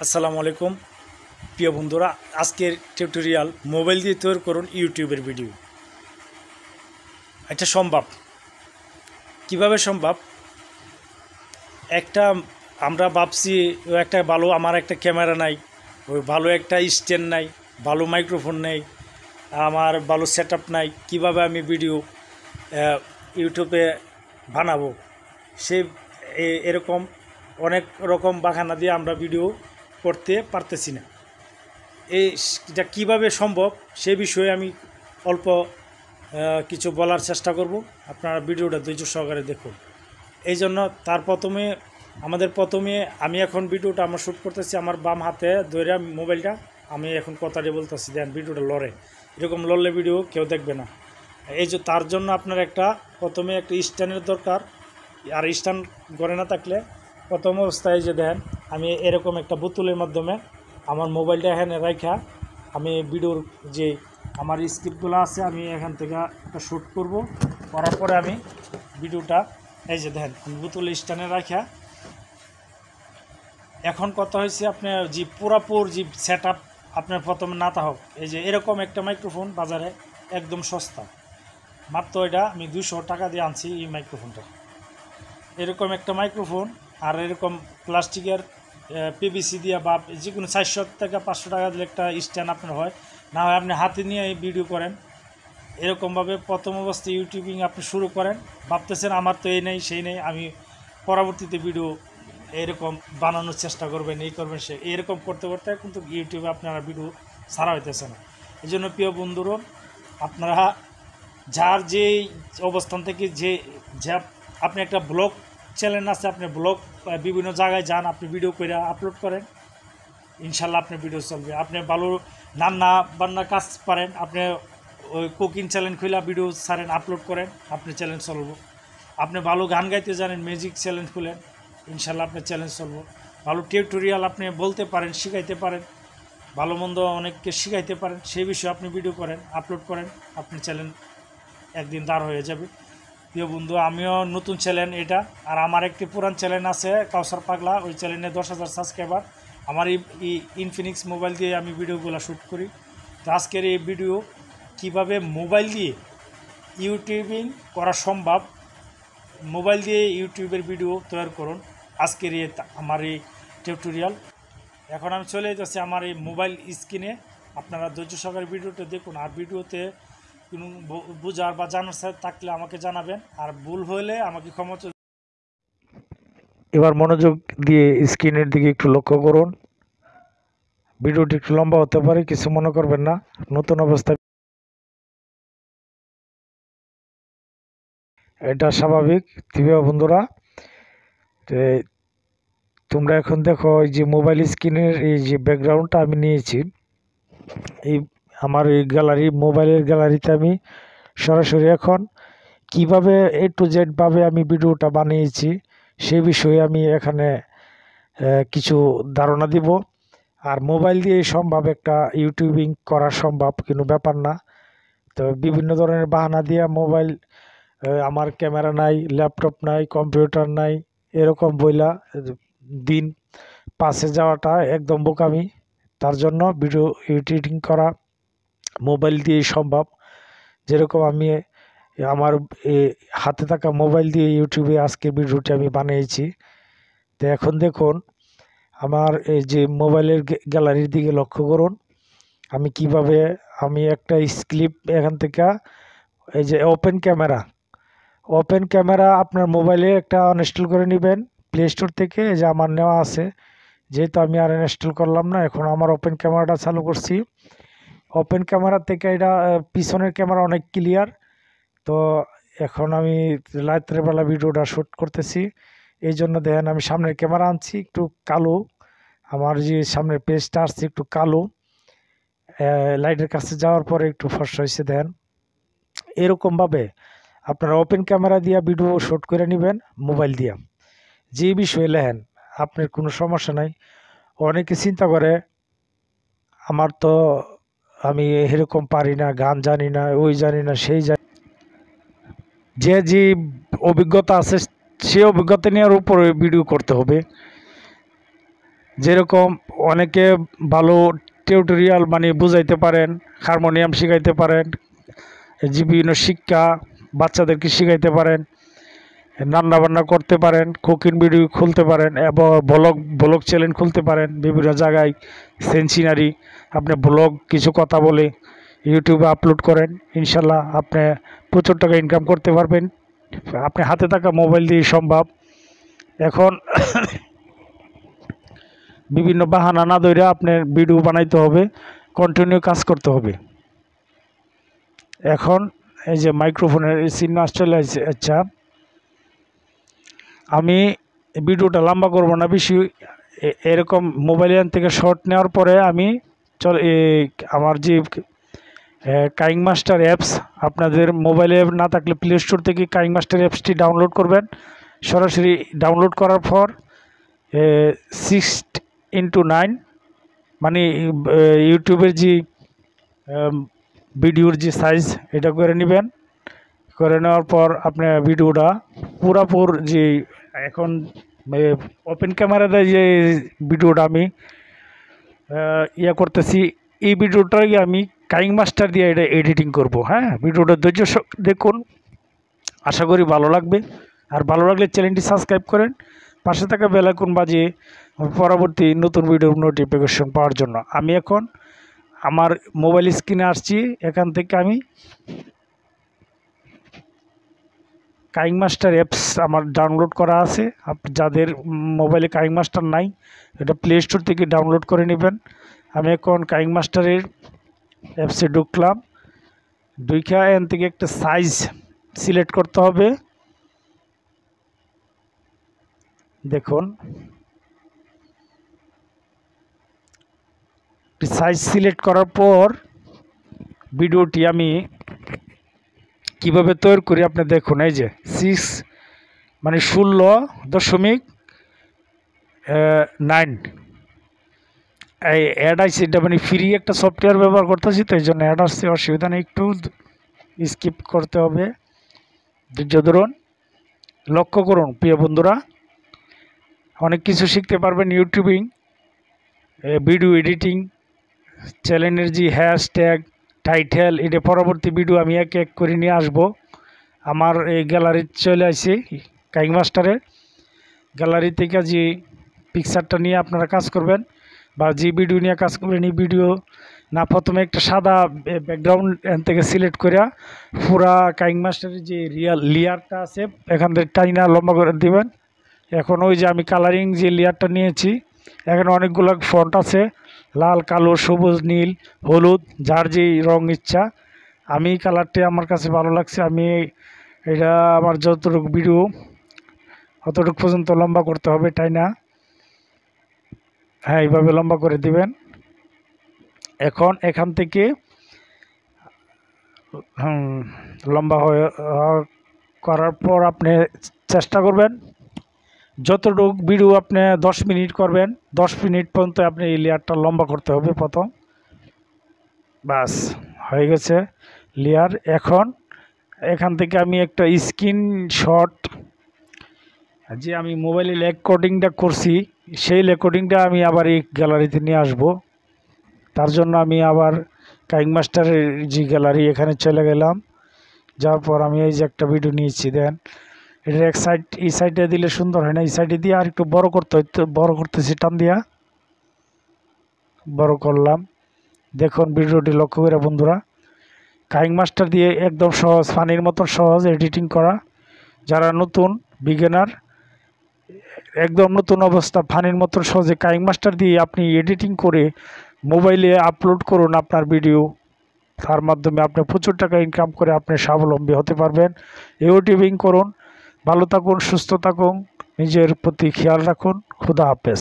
আসসালামু আলাইকুম প্রিয় বন্ধুরা, আজকের টিউটোরিয়াল মোবাইল দিয়ে তৈরি করুন ইউটিউবের ভিডিও। এটা সম্ভব। কিভাবে সম্ভব? একটা আমরা ভাবছি একটা ভালো, আমার একটা ক্যামেরা নাই, ওই ভালো একটা স্ট্যান্ড নাই, ভালো মাইক্রোফোন নেই, আমার ভালো সেটআপ নাই, কিভাবে আমি ভিডিও ইউটিউবে বানাবো? সে এরকম অনেক রকম বাহানা দিয়ে আমরা ভিডিও করতে পারতেছি না। এটা কীভাবে সম্ভব সে বিষয়ে আমি অল্প কিছু বলার চেষ্টা করব। আপনারা ভিডিওটা ধৈর্য সহকারে দেখুন। এই জন্য প্রথমে আমি এখন ভিডিওটা আমার শ্যুট করতেছি, আমার বাম হাতে ধরে মোবাইলটা আমি এখন কথাটি বলতেছি, দেন ভিডিওটা লড়ে, এরকম লড়লে ভিডিও কেউ দেখবে না। তার জন্য আপনার প্রথমে একটা স্ট্যান্ডের দরকার। আর স্ট্যান্ড ঘরে না থাকলে প্রথম অবস্থায় যে দেন, আমি এরকম একটা বোতলের মাধ্যমে আমার মোবাইলটা এখানে রাখা আমি ভিডিওর যে আমার স্ক্রিপ্টগুলো আছে আমি এখান থেকে একটা শ্যুট করব। করার পরে আমি ভিডিওটা এই যে দেখেন আমি বোতলের স্ট্যান্ডে রাখা। এখন কথা হয়েছে আপনার যে পুরাপুর যে সেট আপ আপনার প্রথমে না তা হোক, এই যে এরকম একটা মাইক্রোফোন বাজারে একদম সস্তা, মাত্র এটা আমি 200 টাকা দিয়ে আনছি। এই মাইক্রোফোনটা এরকম একটা মাইক্রোফোন, আর এরকম প্লাস্টিকের পিভিসি দিয়ে বা যে কোনো 400 থেকে 500 টাকা দিলে একটা স্ট্যান্ড আপনার হয়। না হয় আপনি হাতে নিয়ে এই ভিডিও করেন। এরকমভাবে প্রথম অবস্থায় ইউটিউবিং আপনি শুরু করেন। ভাবতেছেন আমার তো এই নেই সেই নেই, আমি পরবর্তীতে ভিডিও এরকম বানানোর চেষ্টা করবেন, এই করবেন সে এরকম করতে করতে কিন্তু ইউটিউবে আপনারা ভিডিও ছাড়া হইতেছে না। এই জন্য প্রিয় বন্ধুরা, আপনারা যার যেই অবস্থান থেকে যে আপনি একটা ব্লগ চ্যানেল আছে, আপনি ব্লগ বিভিন্ন জায়গায় যান, আপনি ভিডিও করে আপলোড করেন, ইনশাল্লাহ আপনার ভিডিও চলবে। আপনি ভালো রান্না বান্নার কাজ পারেন, আপনি ওই কুকিং চ্যানেল খুলে ভিডিও ছাড়েন, আপলোড করেন, আপনার চ্যানেল চলবো। আপনি ভালো গান গাইতে জানেন, মিউজিক চ্যানেল খুলেন, ইনশাল্লাহ আপনার চ্যানেল চলবো। ভালো টিউটোরিয়াল আপনি বলতে পারেন, শিখাইতে পারেন, ভালো মন্দ অনেককে শিখাইতে পারেন, সেই বিষয়ে আপনি ভিডিও করেন, আপলোড করেন, আপনার চ্যানেল একদিন দাঁড় হয়ে যাবে। প্রিয় বন্ধু, আমিও নতুন চ্যানেল এটা, আর আমার একটি পুরান চ্যানেল আছে কাউসার পাগলা, ওই চ্যানেলে 10,000 সাবস্ক্রাইবার। আমার এই ইনফিনিক্স মোবাইল দিয়ে আমি ভিডিওগুলো শ্যুট করি। তো আজকের এই ভিডিও কিভাবে মোবাইল দিয়ে ইউটিউবিং করা সম্ভব, মোবাইল দিয়ে ইউটিউবের ভিডিও তৈরি করুন, আজকের আমার এই টিউটোরিয়াল। এখন আমি চলে যাচ্ছি আমার এই মোবাইল স্ক্রিনে। আপনারা ধৈর্য সহকারে ভিডিওটা দেখুন, আর ভিডিওতে কোনো বোঝার বা জানার সাথে থাকলে আমাকে জানাবেন, আর ভুল হলে আমাকে ক্ষমা। এবার মনোযোগ দিয়ে স্ক্রিনের দিকে একটু লক্ষ্য করুন। ভিডিওটি একটু লম্বা হতে পারে, কিছু মনে করবেন না। নতুন অবস্থায় এটা স্বাভাবিক। প্রিয় বন্ধুরা, তোমরা এখন দেখো এই যে মোবাইল স্ক্রিনের এই যে ব্যাকগ্রাউন্ডটা আমি নিয়েছি, এই আমার এই গ্যালারি, মোবাইলের গ্যালারিতে আমি সরাসরি এখন কিভাবে A to Z ভাবে আমি ভিডিওটা বানিয়েছি সেই বিষয়ে আমি এখানে কিছু ধারণা দিব। আর মোবাইল দিয়ে সম্ভব একটা ইউটিউবিং করা সম্ভব, কোনো ব্যাপার না। তো বিভিন্ন ধরনের বাহানা দিয়ে মোবাইল, আমার ক্যামেরা নাই, ল্যাপটপ নাই, কম্পিউটার নাই, এরকম বইলা দিন পাশে যাওয়াটা একদম বোকামি। তার জন্য ভিডিও এডিটিং করা মোবাইল দিয়েই সম্ভব। যেরকম আমি আমার হাতে থাকা মোবাইল দিয়ে ইউটিউবে আজকে ভিডিওটি আমি বানিয়েছি। তো এখন দেখুন আমার এই যে মোবাইলের গ্যালারির দিকে লক্ষ্য করুন, আমি কিভাবে আমি একটা ক্লিপ এখান থেকে এই যে ওপেন ক্যামেরা আপনার মোবাইলে একটা ইনস্টল করে নেবেন প্লে স্টোর থেকে। এই যে আমার নেওয়া আছে, যেহেতু আমি আর ইনস্টল করলাম না, এখন আমার ওপেন ক্যামেরাটা চালু করছি। ওপেন ক্যামেরা থেকে এটা পিছনের ক্যামেরা অনেক ক্লিয়ার। তো এখন আমি রাতের বেলা ভিডিওটা শ্যুট করতেছি, এই জন্য দেখেন আমি সামনের ক্যামেরা আনছি একটু কালো, আমার যে সামনের পেজটা আসছে একটু কালো, লাইটের কাছে যাওয়ার পরে একটু ফর্সা হয়েছে। দেন এরকমভাবে আপনারা ওপেন ক্যামেরা দিয়ে ভিডিও শ্যুট করে নেবেন মোবাইল দিয়ে। যে বিষয়ে লেখেন আপনার কোনো সমস্যা নাই। অনেকে চিন্তা করে আমার তো আমি এরকম পারি না, গান জানি না, ওই জানি না, সেই জানি। যে অভিজ্ঞতা আছে সে অভিজ্ঞতা নেওয়ার উপরে ভিডিও করতে হবে। যেরকম অনেকে ভালো টিউটোরিয়াল মানে বুঝাইতে পারেন, হারমোনিয়াম শিখাইতে পারেন, বিভিন্ন শিক্ষা বাচ্চাদেরকে শিখাইতে পারেন, রান্না বান্না করতে পারেন, কুকিং ভিডিও খুলতে পারেন এবং ব্লগ চ্যানেল খুলতে পারেন। বিভিন্ন জায়গায় সিনারি আপনি ব্লগ কিছু কথা বলে ইউটিউবে আপলোড করেন, ইনশাল্লাহ আপনি প্রচুর টাকা ইনকাম করতে পারবেন। আপনি হাতে থাকা মোবাইল দিয়ে সম্ভব। এখন বিভিন্ন বাহানা না ধরে আপনার ভিডিও বানাইতে হবে, কন্টিনিউ কাজ করতে হবে। এখন এই যে মাইক্রোফোনের চিহ্ন চলে আসছে। আচ্ছা, আমি ভিডিওটা লম্বা করব না বেশি। এরকম মোবাইল থেকে শর্ট নেওয়ার পরে আমি আমার যে কাইনমাস্টার অ্যাপস, আপনাদের মোবাইলে না থাকলে প্লে স্টোর থেকে কাইনমাস্টার অ্যাপসটি ডাউনলোড করবেন। সরাসরি ডাউনলোড করার পর 6:9 মানে ইউটিউবের যে ভিডিওর যে সাইজ এটা করে নেবেন। করে নেওয়ার পর আপনার ভিডিওটা পুরাপুর যে এখন ওপেন ক্যামেরাতে যে ভিডিওটা আমি করতেছি, এই ভিডিওটাই আমি কাইনমাস্টার দিয়ে এটা এডিটিং করব। হ্যাঁ, ভিডিওটা ধৈর্য দেখুন, আশা করি ভালো লাগবে। আর ভালো লাগলে চ্যানেলটি সাবস্ক্রাইব করেন, পাশে থাকা বেল আইকন বাজিয়ে পরবর্তী নতুন ভিডিওর নোটিফিকেশন পাওয়ার জন্য। আমি এখন আমার মোবাইল স্ক্রিনে আসছি। এখান থেকে আমি কাইনমাস্টার অ্যাপস আমার ডাউনলোড করা আছে। যাদের মোবাইলে কাইনমাস্টার নাই, এটা প্লে স্টোর থেকে ডাউনলোড করে নেবেন। আমি এখন কাইনমাস্টারের অ্যাপসে ঢুকলাম। ঢুকা এখান থেকে একটা সাইজ সিলেক্ট করতে হবে। দেখুন, সাইজ সিলেক্ট করার পর ভিডিওটি আমি কিভাবে তৈরি করি আপনি দেখুন। এই যে 16.9 এই অ্যাড আসছে। এটা মানে ফ্রি একটা সফটওয়্যার ব্যবহার করতেছি, তো এই জন্য অ্যাড আসছে, অসুবিধা নেই। একটু স্কিপ করতে হবে, ধৈর্য ধরুন। লক্ষ্য করুন প্রিয় বন্ধুরা, অনেক কিছু শিখতে পারবেন ইউটিউবিং, ভিডিও এডিটিং, চ্যানেলের যে হ্যাশট্যাগ, টাইটেল, এটা পরবর্তী ভিডিও আমি এক এক করে নিয়ে আসব। আমার এই গ্যালারি চলে আসছে কাইনমাস্টারে। গ্যালারি থেকে যে পিকচারটা নিয়ে আপনারা কাজ করবেন বা যে ভিডিও নিয়ে কাজ করবেন, এই ভিডিও না প্রথমে একটা সাদা ব্যাকগ্রাউন্ড এখান থেকে সিলেক্ট করে পুরা কাইনমাস্টারের যে লেয়ারটা আছে এখান থেকে টাইনা লম্বা করে দিবেন। এখন ওই যে আমি কালারিং যে লেয়ারটা নিয়েছি, এখানে অনেকগুলো ফন্ট আছে, লাল, কালো, সবুজ, নীল, হলুদ, যার যে রং ইচ্ছা। আমি কালারটি আমার কাছে ভালো লাগছে, আমি এটা আমার যতটুকু ভিডিও অতটুকু পর্যন্ত লম্বা করতে হবে, তাই না? হ্যাঁ, এইভাবে লম্বা করে দিবেন। এখন এখান থেকে লম্বা করার পর আপনি চেষ্টা করবেন যতটুকু ভিডিও আপনি 10 মিনিট করবেন, 10 মিনিট পর্যন্ত আপনি এই লেয়ারটা লম্বা করতে হবে প্রথম। বাস হয়ে গেছে লেয়ার। এখন এখান থেকে আমি একটা স্ক্রিনশট, যে আমি মোবাইলে রেকর্ডিংটা করছি সেই রেকর্ডিংটা আমি আবার এই গ্যালারিতে নিয়ে আসব। তার জন্য আমি আবার কাইনমাস্টারের যে গ্যালারি এখানে চলে গেলাম। যাওয়ার পর আমি এই যে একটা ভিডিও নিয়েছি, দেন এটা এক সাইড, এই সাইডে দিলে সুন্দর হয় না, এই সাইডে দিয়ে আর একটু বড় করতে হইতো, বড় করতেছি টান দিয়া, বড় করলাম। দেখুন ভিডিওটি লক্ষ্য করে বন্ধুরা, কাইনমাস্টার দিয়ে একদম সহজ, পানির মতন সহজ এডিটিং করা। যারা নতুন বিগিনার, একদম নতুন অবস্থা, পানির মতন সহজে কাইনমাস্টার দিয়ে আপনি এডিটিং করে মোবাইলে আপলোড করুন আপনার ভিডিও। তার মাধ্যমে আপনি প্রচুর টাকা ইনকাম করে আপনি স্বাবলম্বী হতে পারবেন। ইউটিউবিং করুন, ভালো থাকুন, সুস্থ থাকুন, নিজের প্রতি খেয়াল রাখুন। খুদা হাফেজ।